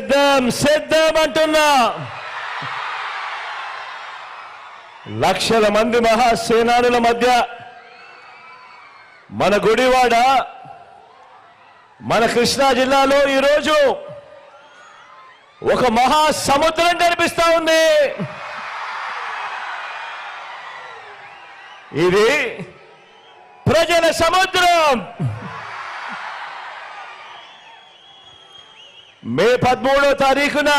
సిద్ధం సిద్ధం అంటున్నా. లక్షల మంది మహాసేనానుల మధ్య మన గుడివాడ, మన కృష్ణా జిల్లాలో ఈరోజు ఒక మహాసముద్రం కనిపిస్తా ఉంది. ఇది ప్రజల సముద్రం. మే 13వ తారీఖున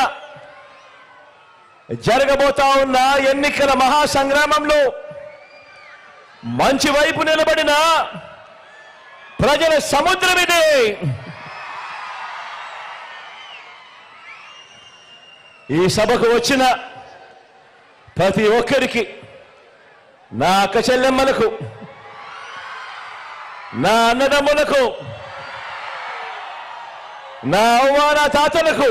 జరగబోతా ఉన్న ఎన్నికల మహాసంగ్రామంలో మంచి వైపు నిలబడిన ప్రజల సముద్రం ఇది. ఈ సభకు వచ్చిన ప్రతి ఒక్కరికి, నా అక్క చెల్లెమ్మలకు, నా అన్నదమ్ములకు, నా అవ్వాన తాతలకు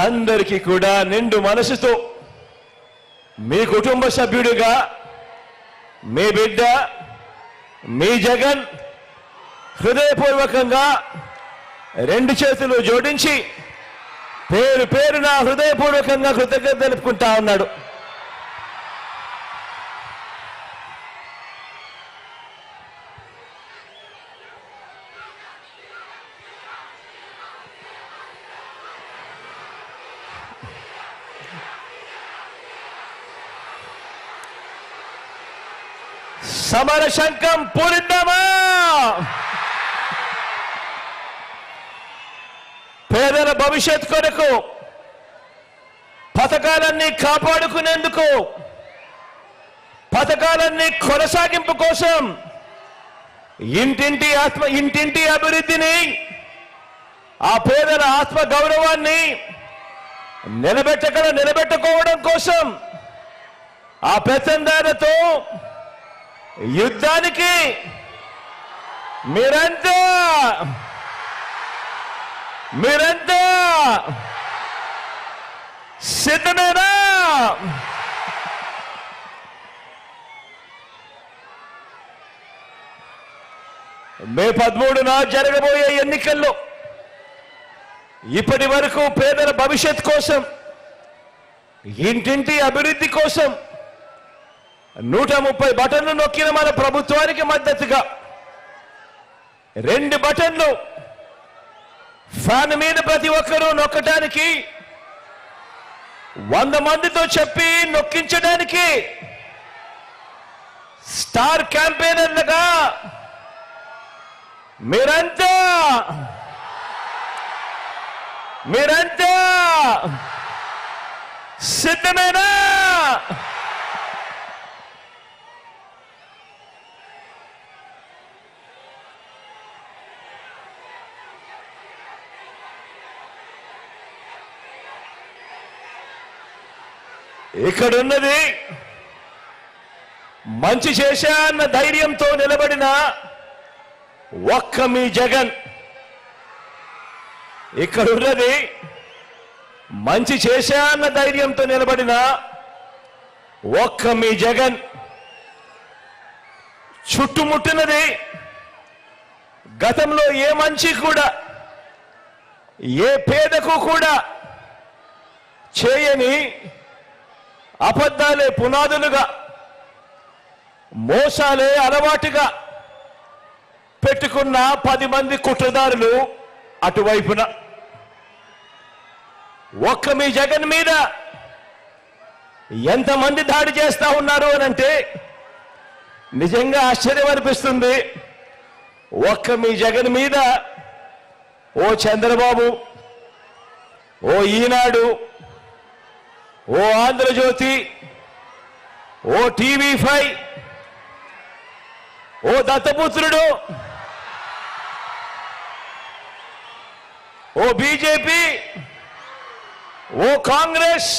అందరికీ కూడా నిండు మనసుతో మీ కుటుంబ సభ్యుడిగా మీ బిడ్డ మీ జగన్ హృదయపూర్వకంగా రెండు చేతులు జోడించి పేరు పేరున హృదయపూర్వకంగా కృతజ్ఞత తెలుపుకుంటా ఉన్నాడు. సమర శంఖం పూరిద్దామా? పేదల భవిష్యత్ కొరకు, పథకాలన్నీ కాపాడుకునేందుకు, పథకాలన్నీ కొనసాగింపు కోసం, ఇంటింటి అభివృద్ధిని, ఆ పేదల ఆత్మ గౌరవాన్ని నిలబెట్టుకోవడం కోసం, ఆ పెత్తందారులతో యుద్ధానికి మీరంతా సిద్ధమేనా? మే 13న జరగబోయే ఎన్నికల్లో ఇప్పటి వరకు పేదల భవిష్యత్ కోసం, ఇంటింటి అభివృద్ధి కోసం 130 బటన్లు నొక్కిన మన ప్రభుత్వానికి మద్దతుగా 2 బటన్లు ఫ్యాన్ మీద ప్రతి ఒక్కరూ నొక్కటానికి, 100 మందితో చెప్పి నొక్కించడానికి స్టార్ క్యాంపెయినర్లుగా మీరంతా సిద్ధమేనా? ఇక్కడున్నది మంచి చేశా అన్న ధైర్యంతో నిలబడిన ఒక్క మీ జగన్. ఇక్కడున్నది మంచి చేశా అన్న ధైర్యంతో నిలబడిన ఒక్క మీ జగన్. చుట్టుముట్టినది గతంలో ఏ మంచి కూడా, ఏ పేదకు కూడా చేయని అబద్ధాలే పునాదులుగా, మోసాలే అలవాటుగా పెట్టుకున్న 10 మంది కుట్రదారులు అటువైపున. ఒక్క మీ జగన్ మీద ఎంతమంది దాడి చేస్తా ఉన్నారు అనంటే నిజంగా ఆశ్చర్యం అనిపిస్తుంది. ఒక్క మీ జగన్ మీద ఓ చంద్రబాబు, ఓ ఈనాడు, ఓ ఆంధ్రజ్యోతి, ఓ TV5, ఓ దత్తపుత్రుడు, ఓ బీజేపీ, ఓ కాంగ్రెస్,